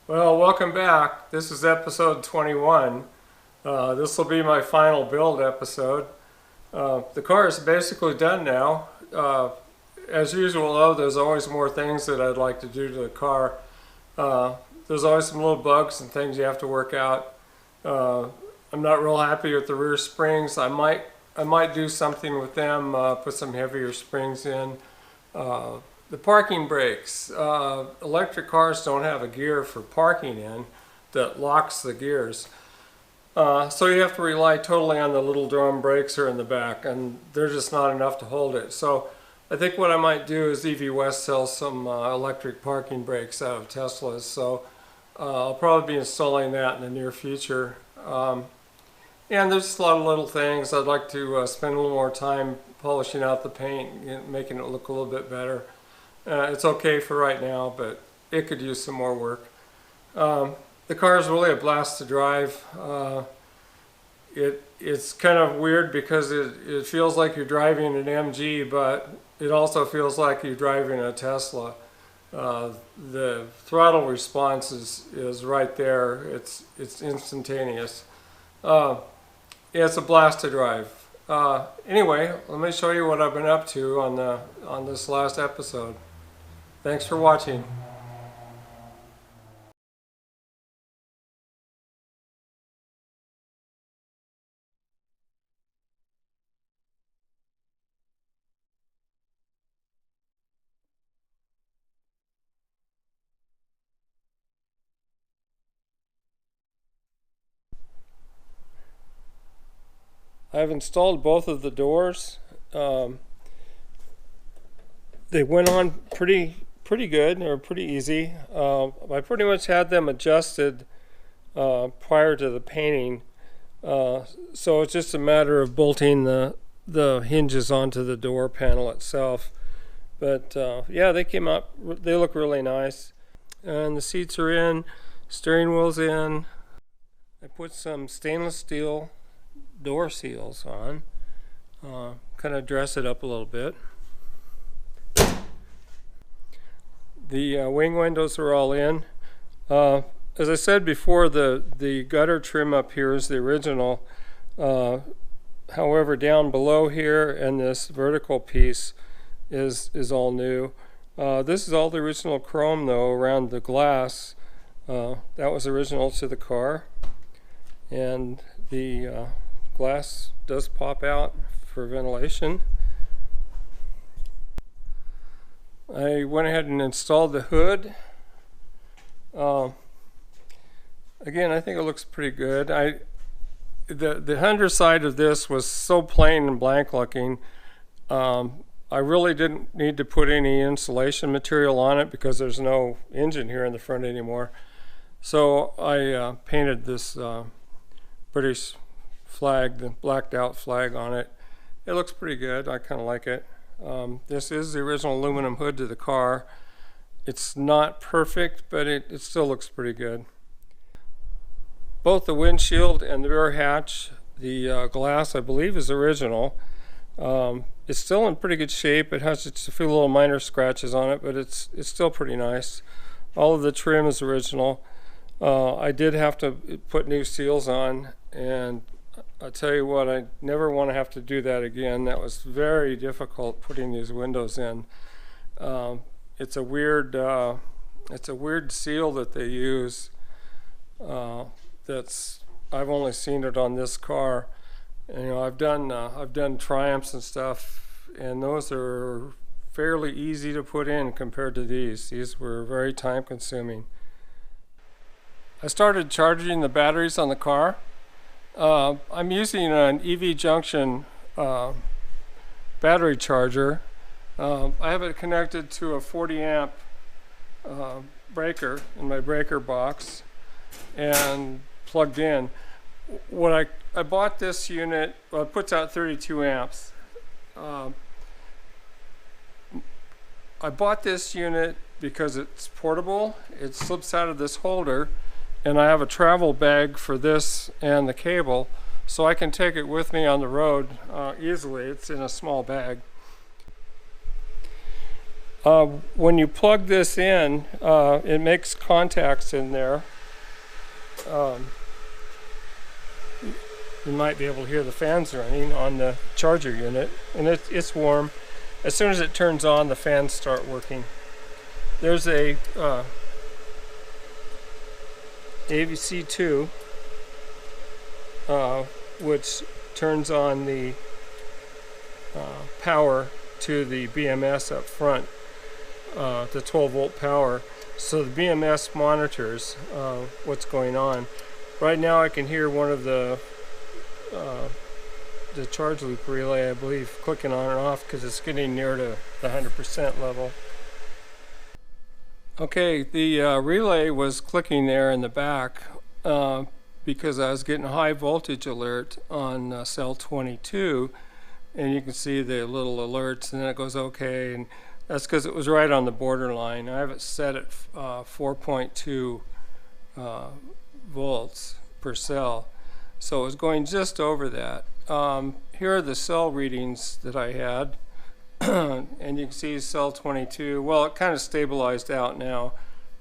Well, welcome back. This is episode 21. This will be my final build episode. The car is basically done now. As usual though, there's always more things that I'd like to do to the car. There's always some little bugs and things you have to work out. I'm not real happy with the rear springs. I might do something with them, put some heavier springs in. The parking brakes. Electric cars don't have a gear for parking in that locks the gears. So you have to rely totally on the little drum brakes here in the back, and they're just not enough to hold it. So I think what I might do is EV West sells some electric parking brakes out of Teslas. So I'll probably be installing that in the near future. And there's just a lot of little things. I'd like to spend a little more time polishing out the paint and making it look a little bit better. It's okay for right now, but it could use some more work. The car is really a blast to drive. It's kind of weird because it feels like you're driving an MG, but it also feels like you're driving a Tesla. The throttle response is right there. It's instantaneous. It's a blast to drive. Anyway, let me show you what I've been up to on this last episode. Thanks for watching. I've installed both of the doors. They went on pretty good, or pretty easy. I pretty much had them adjusted prior to the painting, so it's just a matter of bolting the hinges onto the door panel itself. But yeah, they came up, they look really nice, and the seats are in, steering wheel's in. I put some stainless steel door seals on, kind of dress it up a little bit. The wing windows are all in. As I said before, the gutter trim up here is the original. However, down below here and this vertical piece is all new. This is all the original chrome though around the glass. That was original to the car, and the glass does pop out for ventilation. I went ahead and installed the hood. Again, I think it looks pretty good. The underside of this was so plain and blank looking. I really didn't need to put any insulation material on it because there's no engine here in the front anymore. So I painted this British flag, the blacked out flag on it. It looks pretty good. I kind of like it. This is the original aluminum hood to the car. It's not perfect, but it still looks pretty good. Both the windshield and the rear hatch, the glass I believe is original. It's still in pretty good shape. It has just a few little minor scratches on it, but it's still pretty nice. All of the trim is original. I did have to put new seals on, and I'll tell you what, I never want to have to do that again. That was very difficult putting these windows in. It's a weird seal that they use. I've only seen it on this car. And, you know, I've done Triumphs and stuff, and those are fairly easy to put in compared to these. These were very time consuming. I started charging the batteries on the car. I'm using an EV Junction battery charger. I have it connected to a 40 amp breaker in my breaker box and plugged in. When I bought this unit, well, it puts out 32 amps. I bought this unit because it's portable. It slips out of this holder, and I have a travel bag for this and the cable, so I can take it with me on the road easily. It's in a small bag. When you plug this in, it makes contacts in there. You might be able to hear the fans running on the charger unit, and it's warm. As soon as it turns on, the fans start working. There's a AVC2 which turns on the power to the BMS up front, the 12 volt power. So the BMS monitors what's going on. Right now I can hear one of the charge loop relay, I believe, clicking on and off because it's getting near to the 100% level. Okay, the relay was clicking there in the back because I was getting a high voltage alert on cell 22, and you can see the little alerts, and then it goes okay, and that's because it was right on the borderline. I have it set at 4.2 volts per cell, so it was going just over that. Here are the cell readings that I had. And you can see cell 22, well, it kind of stabilized out now.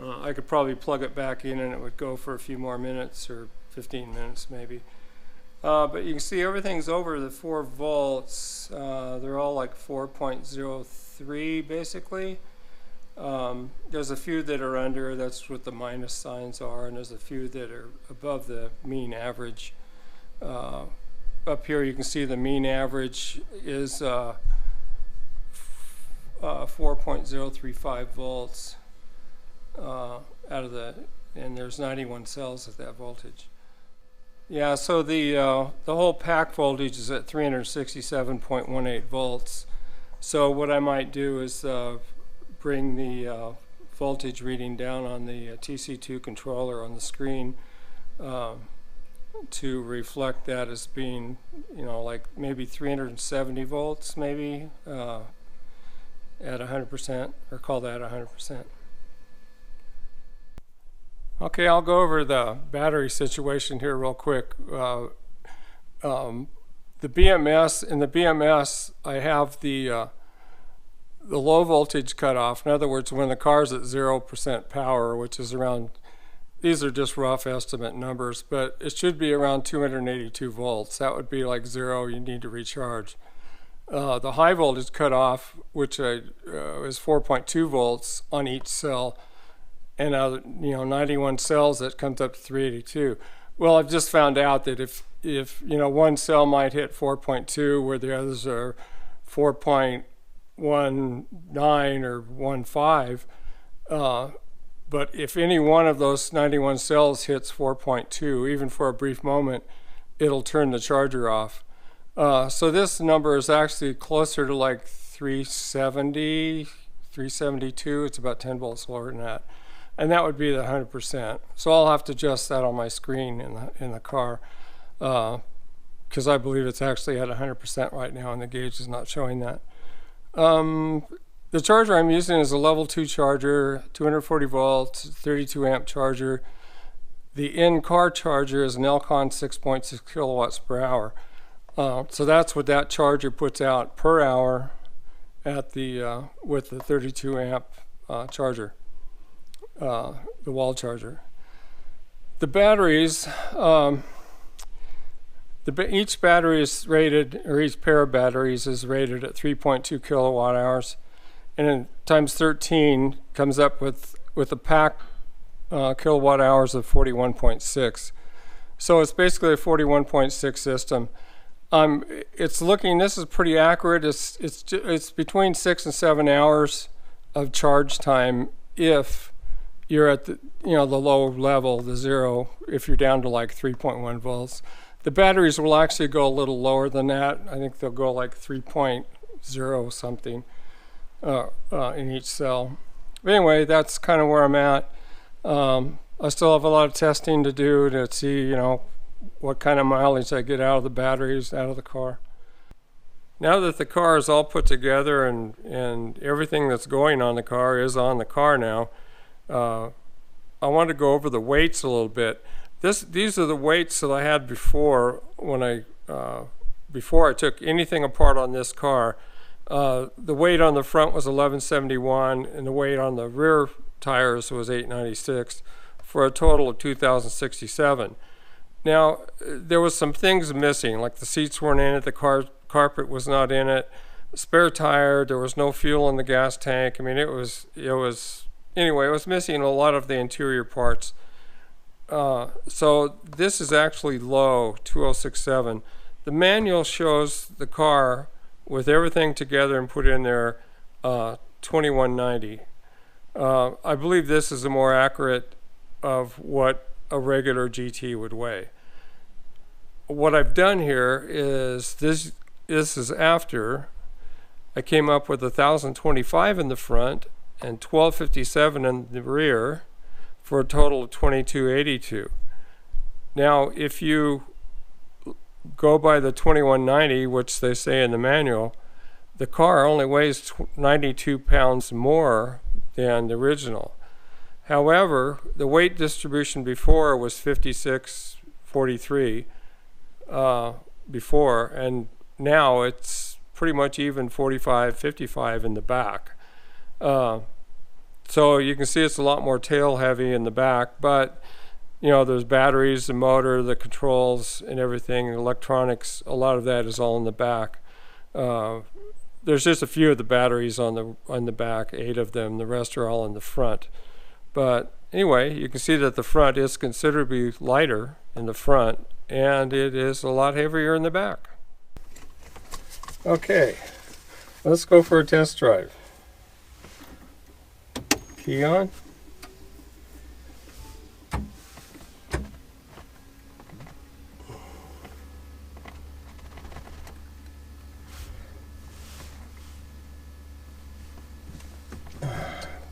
I could probably plug it back in and it would go for a few more minutes, or 15 minutes maybe. But you can see everything's over the 4 volts. They're all like 4.03 basically. There's a few that are under, that's what the minus signs are, and there's a few that are above the mean average. Up here you can see the mean average is 4.035 volts out of and there's 91 cells at that voltage. Yeah, so the whole pack voltage is at 367.18 volts. So what I might do is bring the voltage reading down on the TC2 controller on the screen to reflect that as being, you know, like maybe 370 volts maybe at 100%, or call that 100%. Okay, I'll go over the battery situation here real quick. The BMS, in the BMS I have the low voltage cutoff. In other words, when the car's at 0% power, which is around, these are just rough estimate numbers, but it should be around 282 volts. That would be like 0, you need to recharge. The high voltage cutoff, which is 4.2 volts on each cell, and you know, 91 cells, that comes up to 382. Well, I've just found out that if you know, one cell might hit 4.2 where the others are 4.19 or 1.5, but if any one of those 91 cells hits 4.2, even for a brief moment, it'll turn the charger off. So this number is actually closer to like 370, 372. It's about 10 volts lower than that. And that would be the 100%. So I'll have to adjust that on my screen in the car, because I believe it's actually at 100% right now, and the gauge is not showing that. The charger I'm using is a level 2 charger, 240 volts, 32 amp charger. The in-car charger is an Elcon 6.6 kilowatts per hour. So that's what that charger puts out per hour at the with the 32 amp charger, the wall charger. The batteries, each battery is rated, or each pair of batteries is rated at 3.2 kilowatt hours, and then times 13 comes up with a pack kilowatt hours of 41.6. So it's basically a 41.6 system. It's looking, this is pretty accurate. It's between 6 and 7 hours of charge time if you're at the, you know, the low level, the 0, if you're down to like 3.1 volts. The batteries will actually go a little lower than that. I think they'll go like 3.0 something in each cell. But anyway, that's kind of where I'm at. I still have a lot of testing to do to see, you know, what kind of mileage I get out of the batteries, out of the car. Now that the car is all put together and everything that's going on the car is on the car now, I want to go over the weights a little bit. These are the weights that I had before when before I took anything apart on this car. The weight on the front was 1171 and the weight on the rear tires was 896 for a total of 2067. Now, there was some things missing, like the seats weren't in it, the carpet was not in it, spare tire, there was no fuel in the gas tank. I mean, it was missing a lot of the interior parts. So this is actually low, 2067. The manual shows the car with everything together and put in there 2190. I believe this is a more accurate of what a regular GT would weigh. What I've done here is this is after I came up with 1025 in the front and 1257 in the rear for a total of 2282. Now, if you go by the 2190, which they say in the manual, the car only weighs 92 pounds more than the original. However, the weight distribution before was 56-43 before, and now it's pretty much even 45-55 in the back. So you can see it's a lot more tail heavy in the back, but you know, there's batteries, the motor, the controls, and everything, electronics. A lot of that is all in the back. There's just a few of the batteries on the back, 8 of them. The rest are all in the front. But anyway, you can see that the front is considerably lighter in the front, and it is a lot heavier in the back. Okay, let's go for a test drive. Key on.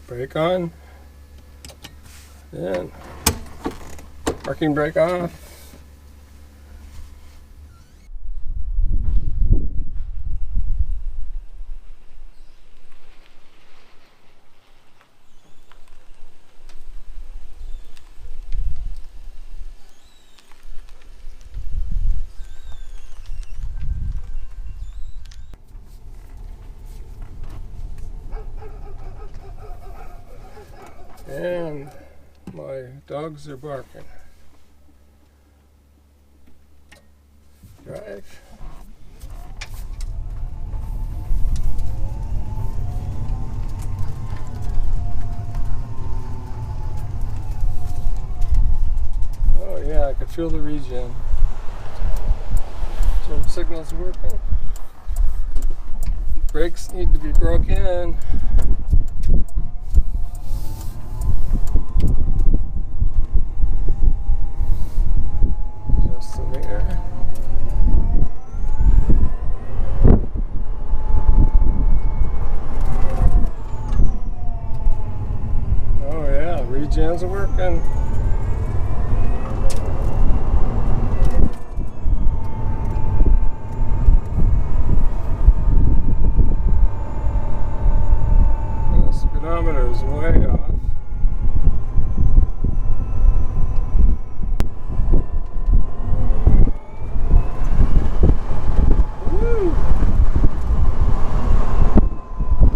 Brake on. And parking brake off. And my dogs are barking. Drive. Oh yeah, I can feel the regen. Turn signal's working. Brakes need to be broken. Regens are working. The speedometer is way off. Woo!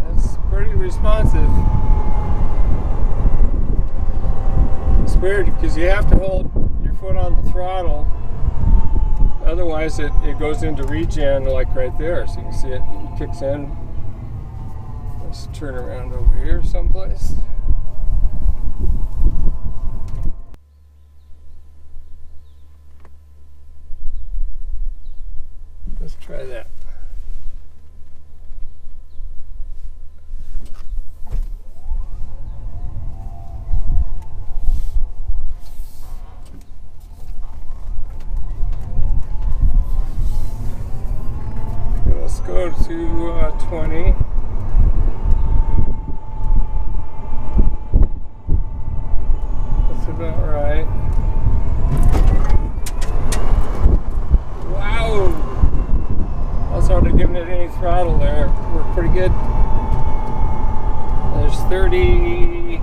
That's pretty responsive. Weird because you have to hold your foot on the throttle, otherwise it goes into regen, like right there. So you can see it kicks in. Let's turn around over here someplace. Let's try that. Go to 20. That's about right. Wow! I was hardly giving it any throttle there. Worked pretty good. There's 30.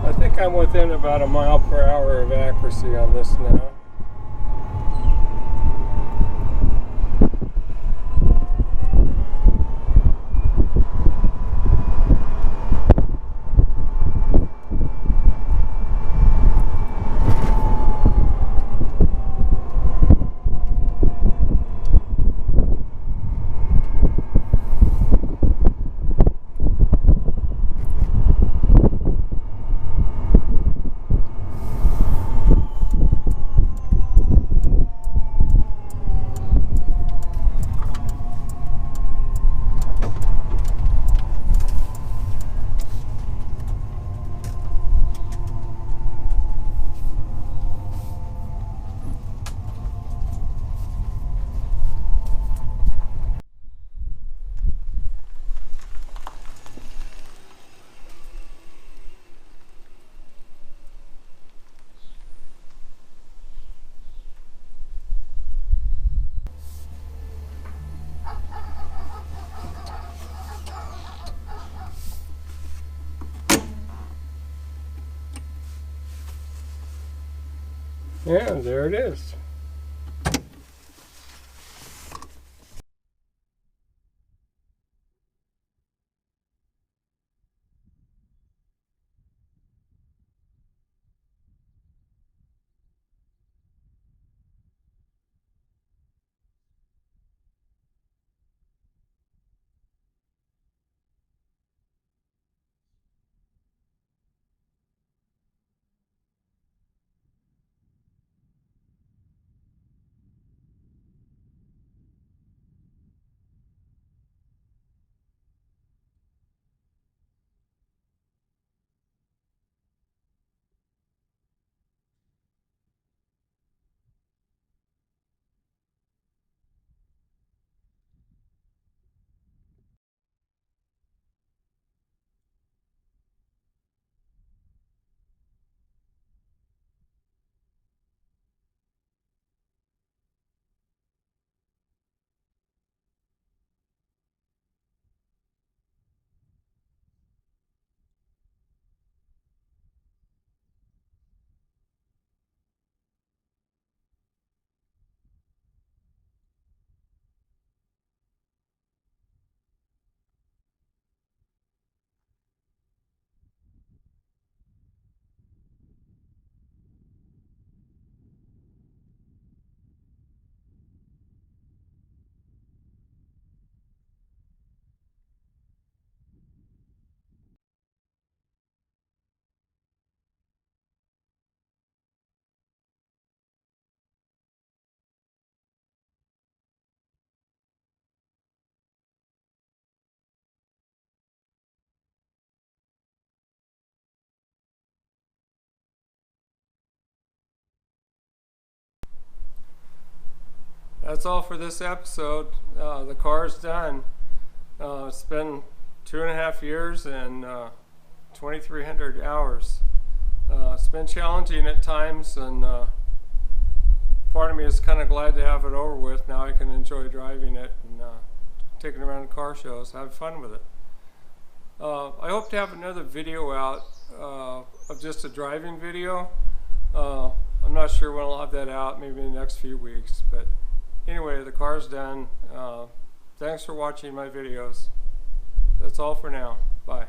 I think I'm within about a mile per hour of accuracy on this now. And there it is. That's all for this episode. The car's done. It's been 2.5 years and 2,300 hours. It's been challenging at times, and part of me is kind of glad to have it over with. Now I can enjoy driving it and taking it around to car shows, have fun with it. I hope to have another video out of just a driving video. I'm not sure when I'll have that out, maybe in the next few weeks, but anyway, the car's done. Thanks for watching my videos. That's all for now. Bye.